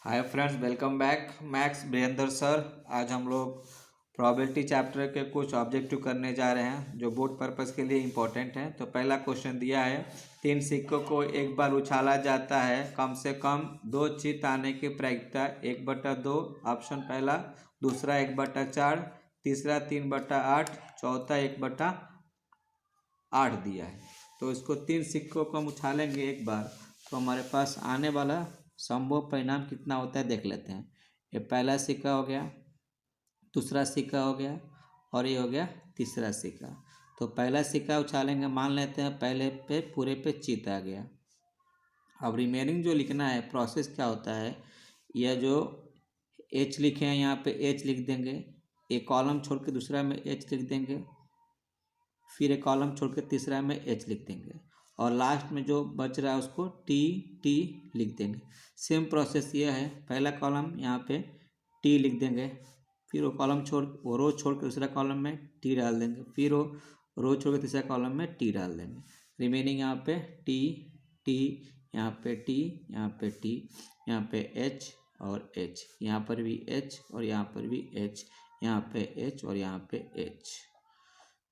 हाय friends, welcome back. Max Virendra sir. आज हम लोग प्रोबेबिलिटी चैप्टर के कुछ ऑब्जेक्टिव करने जा रहे हैं जो बोर्ड पर्पस के लिए इम्पोर्टेंट हैं। तो पहला क्वेश्चन दिया है, 3 सिक्कों को एक बार उछाला जाता है, कम से कम 2 चित आने की प्रायिकता 1/2। ऑप्शन पहला, दूसरा 1/4, तीसरा 3/8, चौथा 1/8 दिया है। तो इसको 3 सिक्कों को हम उछालेंगे एक बार, तो हमारे पास आने वाला संभव परिणाम कितना होता है देख लेते हैं। ये पहला सिक्का हो गया, दूसरा सिक्का हो गया और ये हो गया तीसरा सिक्का। तो पहला सिक्का उछालेंगे, मान लेते हैं पहले पे पूरे पे चित आ गया। अब रिमेनिंग जो लिखना है, प्रोसेस क्या होता है, यह जो एच लिखे हैं यहाँ पे एच लिख देंगे, एक कॉलम छोड़ के दूसरा में एच लिख देंगे, फिर एक कॉलम छोड़ के तीसरा में एच लिख देंगे और लास्ट में जो बच रहा है उसको टी टी लिख देंगे। सेम प्रोसेस ये है, पहला कॉलम यहाँ पे टी लिख देंगे, फिर वो कॉलम वो रो छोड़ के दूसरा कॉलम में टी डाल देंगे, फिर वो रो छोड़ के तीसरा कॉलम में टी डाल देंगे। रिमेनिंग यहाँ पे टी टी, यहाँ पे टी, यहाँ पे टी, यहाँ पे एच और एच, यहाँ पर भी एच और यहाँ पर भी एच, यहाँ पे एच और यहाँ पे एच।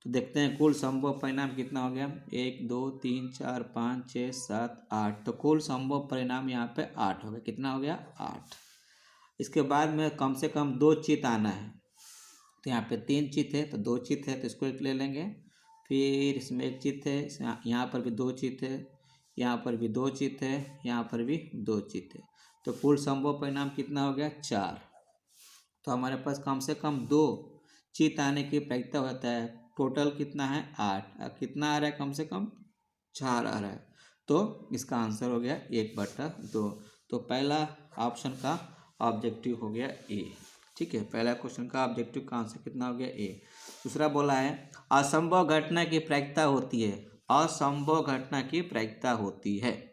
तो देखते हैं कुल संभव परिणाम कितना हो गया। 1 2 3 4 5 6 7 8। तो कुल संभव परिणाम यहाँ पे 8 हो गया। कितना हो गया? 8। इसके बाद में कम से कम 2 चित आना है। तो यहाँ पे 3 चित है तो 2 चित है, तो इसको एक ले लेंगे। फिर इसमें 1 चित है, यहाँ पर भी 2 चित है, यहाँ पर भी 2 चित है, यहाँ पर भी 2 चित है। तो कुल संभव परिणाम कितना हो गया? 4। तो हमारे पास कम से कम 2 चित आने की प्रायिकता होता है। टोटल कितना है? 8। कितना आ रहा है? कम से कम 4 आ रहा है। तो इसका आंसर हो गया 1/2। तो पहला ऑप्शन का ऑब्जेक्टिव हो गया ए। ठीक है, पहला क्वेश्चन का ऑब्जेक्टिव का आंसर कितना हो गया? ए। दूसरा बोला है, असंभव घटना की प्रायिकता होती है। असंभव घटना की प्रायिकता होती है।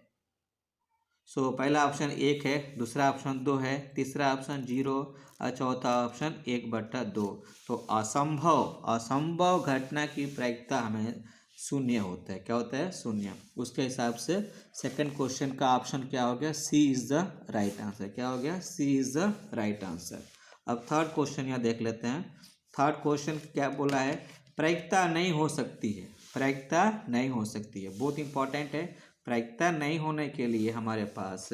सो पहला ऑप्शन 1 है, दूसरा ऑप्शन 2 है, तीसरा ऑप्शन 0 और चौथा ऑप्शन 1/2। तो असंभव घटना की प्रायिकता हमें 0 होता है। क्या होता है? 0। उसके हिसाब से सेकंड क्वेश्चन का ऑप्शन क्या हो गया? सी इज द राइट आंसर। क्या हो गया? सी इज द राइट आंसर। अब थर्ड क्वेश्चन यहाँ देख लेते हैं। थर्ड क्वेश्चन क्या बोला है? प्रायिकता नहीं हो सकती है। प्रायिकता नहीं हो सकती है, बहुत इंपॉर्टेंट है। प्रायिकता नहीं होने के लिए हमारे पास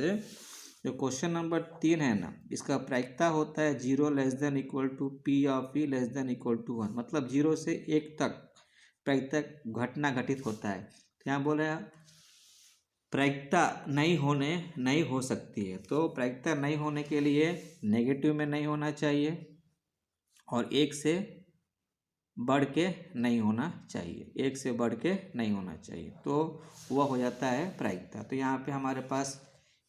जो क्वेश्चन नंबर 3 है ना, इसका प्रायिकता होता है 0 < P ऑफ E < 1। मतलब 0 से 1 तक प्रायिकता घटना घटित होता है। तो यहाँ बोल रहे हैं प्रायिकता नहीं हो सकती है। तो प्रायिकता नहीं होने के लिए नेगेटिव में नहीं होना चाहिए और 1 से बढ़ के नहीं होना चाहिए, 1 से बढ़ के नहीं होना चाहिए, तो वह हो जाता है प्रायिकता। तो यहाँ पे हमारे पास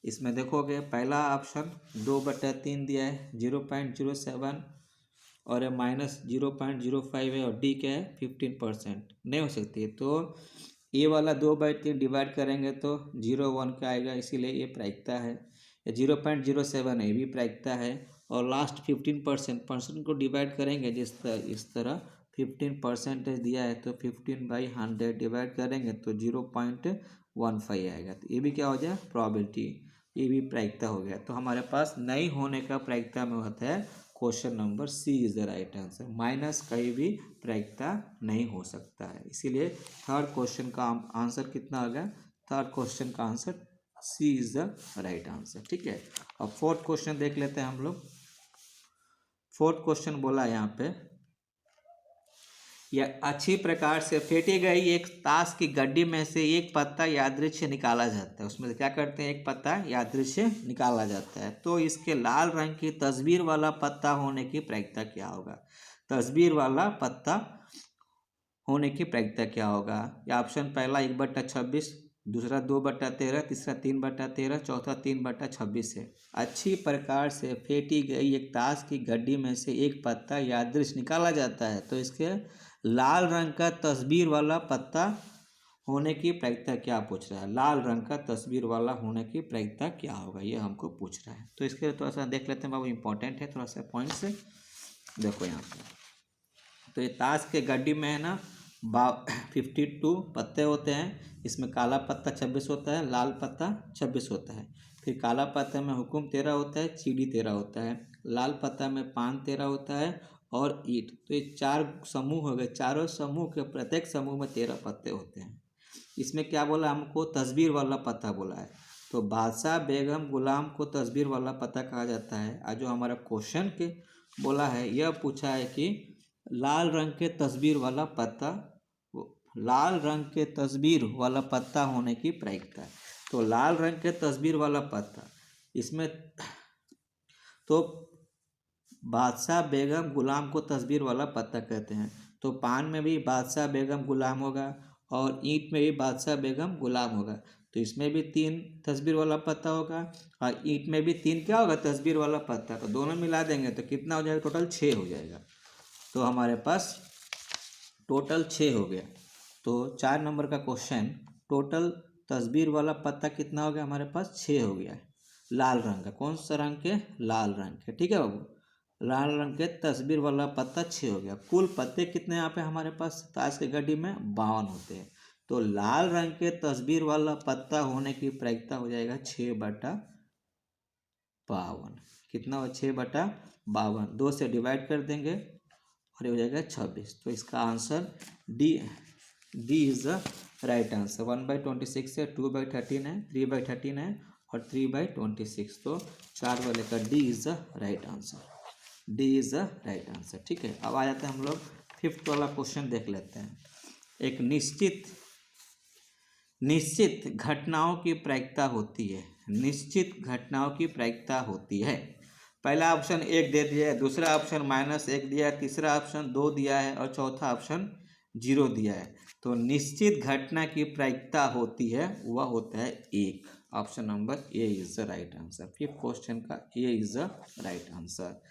इसमें देखोगे पहला ऑप्शन 2/3 दिया है 0.07 और -0.05 है और डी क्या है 15%। नहीं हो सकती है। तो ये वाला 2/3 डिवाइड करेंगे तो 0.1 का आएगा, इसीलिए ये प्रायिकता है। 0.07 है, ये भी प्रायिकता है। और लास्ट 15% को डिवाइड करेंगे इस तरह 15% दिया है तो 15/100 डिवाइड करेंगे तो 0.15 आएगा। तो ये भी क्या हो जाए? प्रोबेबिलिटी। ये भी प्रायिकता हो गया। तो हमारे पास नहीं होने का प्रायिकता में होता है question number C is the right answer. Minus कहीं भी प्रायिकता नहीं हो सकता है, इसीलिए थर्ड क्वेश्चन का आंसर कितना आ गया? थर्ड क्वेश्चन का answer C is the right answer. ठीक है, अब फोर्थ क्वेश्चन देख लेते हैं हम लोग। फोर्थ क्वेश्चन बोला यहाँ पे, यह अच्छी प्रकार से फेंटी गई एक ताश की गड्डी में से एक पत्ता यादृच्छिक निकाला जाता है। उसमें से क्या करते हैं? एक पत्ता यादृच्छिक निकाला जाता है। तो इसके लाल रंग की तस्वीर वाला पत्ता होने की प्रायिकता क्या होगा? तस्वीर वाला पत्ता होने की प्रायिकता क्या होगा? या ऑप्शन पहला 1/26, दूसरा 2/13, तीसरा 3/13, चौथा 3/26 है। अच्छी प्रकार से फेंटी गई एक ताश की गड्डी में से एक पत्ता यादृच्छिक निकाला जाता है, तो इसके लाल रंग का तस्वीर वाला पत्ता होने की प्रायिकता क्या पूछ रहा है? लाल रंग का तस्वीर वाला होने की प्रायिकता क्या होगा, ये हमको पूछ रहा है। तो इसके थोड़ा सा देख लेते हैं बाबू, इंपॉर्टेंट है थोड़ा सा पॉइंट से देखो यहाँ पे। तो ये ताश के गड्डी में है ना 52 पत्ते होते हैं। इसमें काला पत्ता 26 होता है, लाल पत्ता 26 होता है। फिर काला पत्ता में हुकुम 13 होता है, चीड़ी 13 होता है, लाल पत्ता में पान 13 होता है और ईंट। तो ये 4 समूह हो गए। चारों समूह के प्रत्येक समूह में 13 पत्ते होते हैं। इसमें क्या बोला हमको? तस्वीर वाला पत्ता बोला है। तो बादशाह बेगम गुलाम को तस्वीर वाला पत्ता कहा जाता है। आज जो हमारा क्वेश्चन के बोला है, यह पूछा है कि लाल रंग के तस्वीर वाला पत्ता, लाल रंग के तस्वीर वाला पत्ता होने की प्रायिकता। तो लाल रंग के तस्वीर वाला पत्ता, इसमें तो बादशाह बेगम गुलाम को तस्वीर वाला पत्ता कहते हैं। तो पान में भी बादशाह बेगम गुलाम होगा और ईंट में भी बादशाह बेगम गुलाम होगा। तो इसमें भी 3 तस्वीर वाला पत्ता होगा और ईंट में भी 3 क्या होगा? तस्वीर वाला पत्ता। तो दोनों मिला देंगे तो कितना हो जाएगा? टोटल 6 हो जाएगा। तो हमारे पास टोटल 6 हो गया। तो 4 नंबर का क्वेश्चन, टोटल तस्वीर वाला पत्ता कितना हो गया? हमारे पास 6 हो गया है। लाल रंग का, कौन सा रंग के? लाल रंग के। ठीक है बाबू, लाल रंग के तस्वीर वाला पत्ता 6 हो गया। कुल पत्ते कितने यहाँ पे हमारे पास ताश की गड्डी में? 52 होते हैं। तो लाल रंग के तस्वीर वाला पत्ता होने की प्रायिकता हो जाएगा 6/52। कितना हो? 6/52। 2 से डिवाइड कर देंगे और ये हो जाएगा 26। तो इसका answer D is the right answer. 1/26 है, 2/13 है, 3/13 है और 3/26। तो 4 वाले का D is the right answer. D is the right answer. ठीक है, अब आ जाते हैं हम लोग 5th वाला क्वेश्चन देख लेते हैं। एक निश्चित घटनाओं की प्रायिकता होती है। निश्चित घटनाओं की प्रायिकता होती है। पहला ऑप्शन 1 दे दिया है, दूसरा ऑप्शन -1 दिया है, तीसरा ऑप्शन 2 दिया है और चौथा ऑप्शन 0 दिया है। तो निश्चित घटना की प्रायिकता होती है, वह होता है 1। Option number A is the right answer. 5th question का ए इज द राइट आंसर।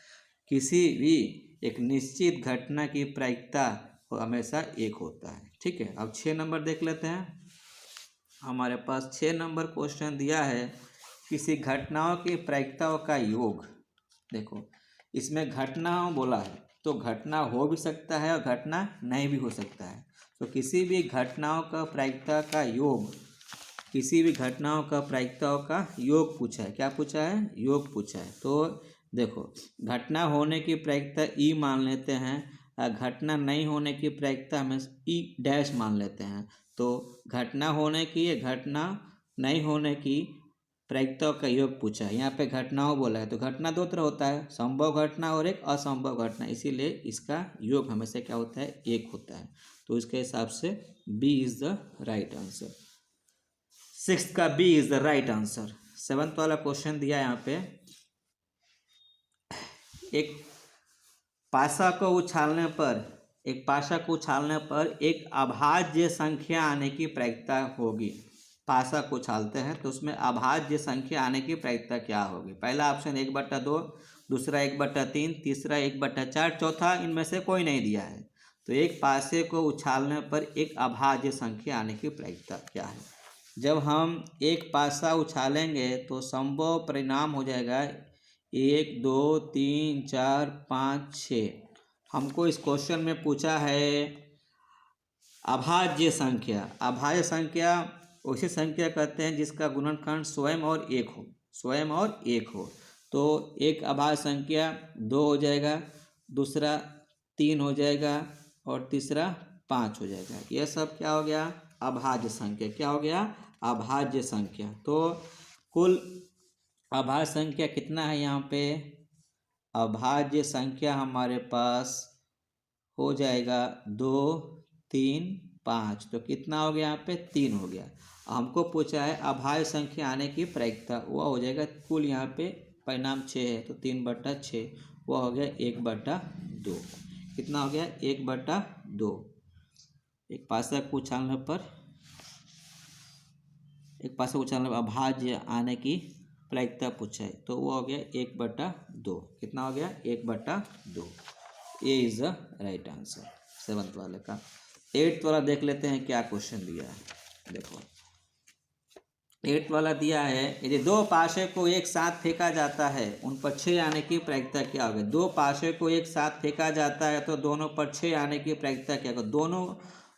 किसी भी एक निश्चित घटना की प्रायिकता हमेशा 1 होता है। ठीक है, अब 6 नंबर देख लेते हैं। हमारे पास 6 नंबर क्वेश्चन दिया है, किसी घटनाओं की प्रायिकताओं का योग। देखो, इसमें घटना बोला है तो घटना हो भी सकता है और घटना नहीं भी हो सकता है। तो किसी भी घटनाओं का प्रायिकता का योग, किसी भी घटनाओं का प्रायिकताओं का योग पूछा है। क्या पूछा है? योग पूछा है। तो देखो, घटना होने की प्रायिकता ई मान लेते हैं और घटना नहीं होने की प्रायिकता हमें ई डैश मान लेते हैं। तो घटना होने की या घटना नहीं होने की प्रायिकताओं का योग पूछा है। यहाँ पे घटनाओं बोला है तो घटना 2 तरह होता है, संभव घटना और एक असंभव घटना। इसीलिए इसका योग हमेशा क्या होता है? 1 होता है। तो इसके हिसाब से B is the right answer. 6th का B is the right answer. 7th वाला क्वेश्चन दिया यहाँ पे, एक पासा को उछालने पर एक अभाज्य संख्या आने की प्रायिकता होगी। पासा को उछालते हैं तो उसमें अभाज्य संख्या आने की प्रायिकता क्या होगी? पहला ऑप्शन 1/2, दूसरा 1/3, तीसरा 1/4, चौथा इनमें से कोई नहीं दिया है। तो एक पासे को उछालने पर एक अभाज्य संख्या आने की प्रायिकता क्या है? जब हम एक पासा उछालेंगे तो संभव परिणाम हो जाएगा 1, 2, 3, 4, 5, 6। हमको इस क्वेश्चन में पूछा है अभाज्य संख्या। अभाज्य संख्या उसी संख्या कहते हैं जिसका गुणनखंड स्वयं और 1 हो, स्वयं और 1 हो। तो एक अभाज्य संख्या 2 हो जाएगा, दूसरा 3 हो जाएगा और तीसरा 5 हो जाएगा। यह सब क्या हो गया? अभाज्य संख्या। क्या हो गया? अभाज्य संख्या। तो कुल अभाज्य संख्या कितना है यहाँ पे? अभाज्य संख्या हमारे पास हो जाएगा 2, 3, 5। तो कितना हो गया यहाँ पे? 3 हो गया। हमको पूछा है अभाज्य संख्या आने की प्रायिकता, वह हो जाएगा कुल यहाँ पे परिणाम 6 है तो 3/6, वह हो गया 1/2। कितना हो गया? 1/2। एक पासा को उछालने पर अभाज्य आने की प्रायिकता पूछा है तो वो हो गया 1/2। कितना हो गया? 1/2। A is the right answer 7th वाले का। 8th वाला देख लेते हैं क्या क्वेश्चन दिया है। देखो, 8th वाला दिया है, यदि 2 पासे को एक साथ फेंका जाता है उन पर 6 आने की प्रायिकता क्या होगी? 2 पासे को एक साथ फेंका जाता है तो दोनों पर 6 आने की प्रायिकता क्या होगी?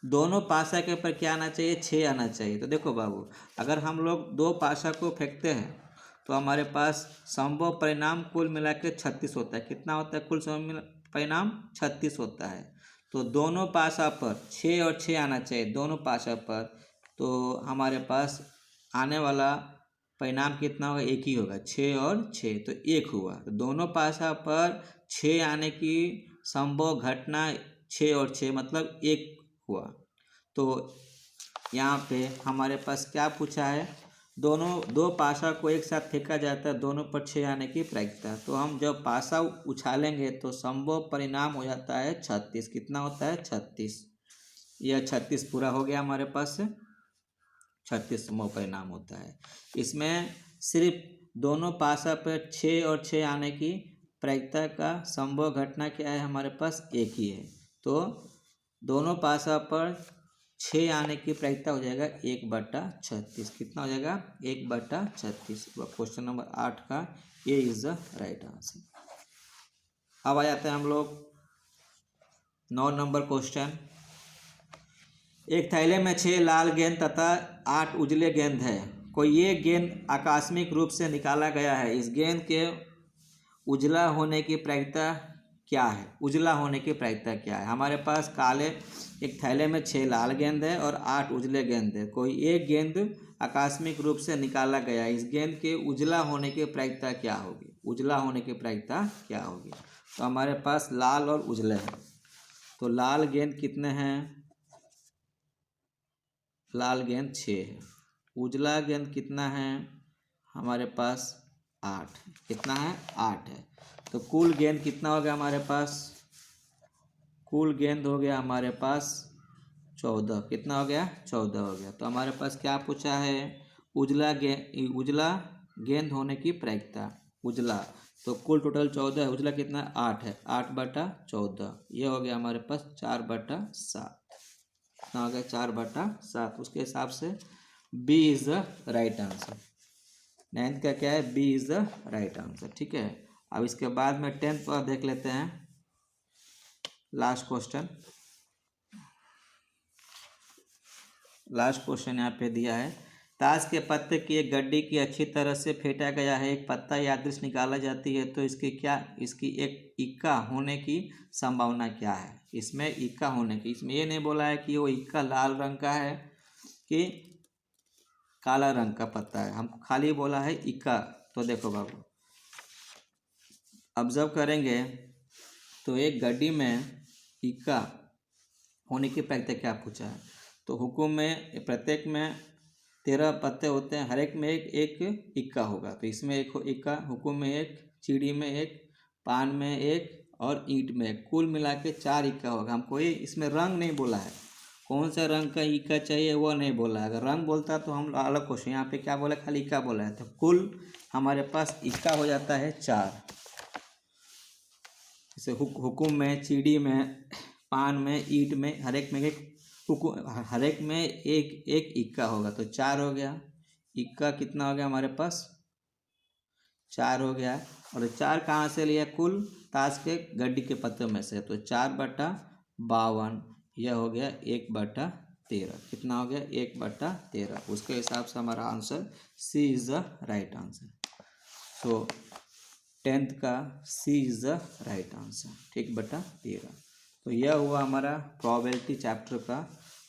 दोनों पासा के ऊपर क्या आना चाहिए? 6 आना चाहिए। तो देखो बाबू, अगर हम लोग 2 पासा को फेंकते हैं तो हमारे पास संभव परिणाम कुल मिला के 36 होता है। कितना होता है कुल संभव परिणाम? 36 होता है। तो दोनों पासा पर 6 और 6 आना चाहिए, दोनों पासा पर। तो हमारे पास आने वाला परिणाम कितना होगा? एक ही होगा, 6 और 6, तो 1 हुआ। तो दोनों पासा पर 6 आने की संभव घटना 6 और 6 मतलब 1 हुआ। तो यहाँ पे हमारे पास क्या पूछा है? दो पासा को एक साथ फेंका जाता है, दोनों पर 6 आने की प्रायिकता। तो हम जब पासा उछालेंगे तो संभव परिणाम हो जाता है 36। कितना होता है? 36। यह 36 पूरा हो गया हमारे पास, 36 संभव परिणाम होता है। इसमें सिर्फ दोनों पासा पर 6 और 6 आने की प्रायिकता का संभव घटना क्या है? हमारे पास एक ही है। तो दोनों पासा पर 6 आने की प्रायिकता हो जाएगा 1/36। कितना हो जाएगा? 1/36। क्वेश्चन नंबर 8 का ए इज द राइट आंसर। अब आ जाते हैं हम लोग 9 नंबर क्वेश्चन। एक थैले में 6 लाल गेंद तथा 8 उजले गेंद है। कोई एक गेंद आकस्मिक रूप से निकाला गया है। इस गेंद के उजला होने की प्रायिकता क्या है? उजला होने की प्रायिकता क्या है? हमारे पास काले एक थैले में 6 लाल गेंद है और 8 उजले गेंद है। कोई एक गेंद आकस्मिक रूप से निकाला गया है। इस गेंद के उजला होने की प्रायिकता क्या होगी? उजला होने की प्रायिकता क्या होगी? तो हमारे पास लाल और उजले हैं। तो लाल गेंद कितने हैं? लाल गेंद 6 है। उजला गेंद कितना है? हमारे पास 8। कितना है? 8 है। तो कुल गेंद कितना हो गया हमारे पास? कुल गेंद हो गया हमारे पास 14। कितना हो गया? 14 हो गया। तो हमारे पास क्या पूछा है? उजला गेंद होने की प्रायिकता। उजला तो कुल टोटल 14 है, उजला कितना? 8 है। 8/14 ये हो गया हमारे पास 4/7। कितना हो गया? 4/7। उसके हिसाब से B is the right answer. 9th का क्या है? B is the right answer. ठीक है। अब इसके बाद में 10th पर देख लेते हैं लास्ट क्वेश्चन। लास्ट क्वेश्चन यहाँ पे दिया है, ताश के पत्ते की एक गड्डी की अच्छी तरह से फेंटा गया है, एक पत्ता यादृश निकाला जाती है, तो इसकी एक इक्का होने की संभावना क्या है? इसमें इक्का होने की, इसमें ये नहीं बोला है कि वो इक्का लाल रंग का है कि काला रंग का पत्ता है, हम खाली बोला है इक्का। तो देखो बाबू, ऑब्जर्व करेंगे तो एक गड्डी में इक्का होने की प्रायिकता क्या पूछा है? तो हुकुम में प्रत्येक में 13 पत्ते होते हैं, हर एक में एक इक्का होगा। तो इसमें एक इक्का, हुकुम में एक, चिड़ी में एक, पान में एक और ईंट में एक, कुल मिला के 4 इक्का होगा। हमको ये इसमें रंग नहीं बोला है, कौन सा रंग का इक्का चाहिए वो नहीं बोला है। अगर रंग बोलता तो हम अलग क्वेश्चन, यहाँ पे क्या बोला? खाली इक्का बोला है। तो कुल हमारे पास इक्का हो जाता है 4। जैसे हुकुम में, चिड़ी में, पान में, ईंट में, हर एक में एक इक्का होगा। तो 4 हो गया। इक्का कितना हो गया हमारे पास? 4 हो गया। और 4 कहाँ से लिया? कुल ताश के गड्डी के पत्तों में से। तो 4/52 यह हो गया 1/13। कितना हो गया? 1/13। उसके हिसाब से हमारा answer C is the right answer. So 10th का C is the right answer. 1/13। तो यह हुआ हमारा प्रोबेबिलिटी चैप्टर का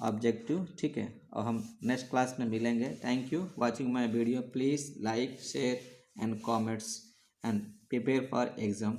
ऑब्जेक्टिव। ठीक है, और हम नेक्स्ट क्लास में मिलेंगे। Thank you watching my video. Please like, share and comments and prepare for exam.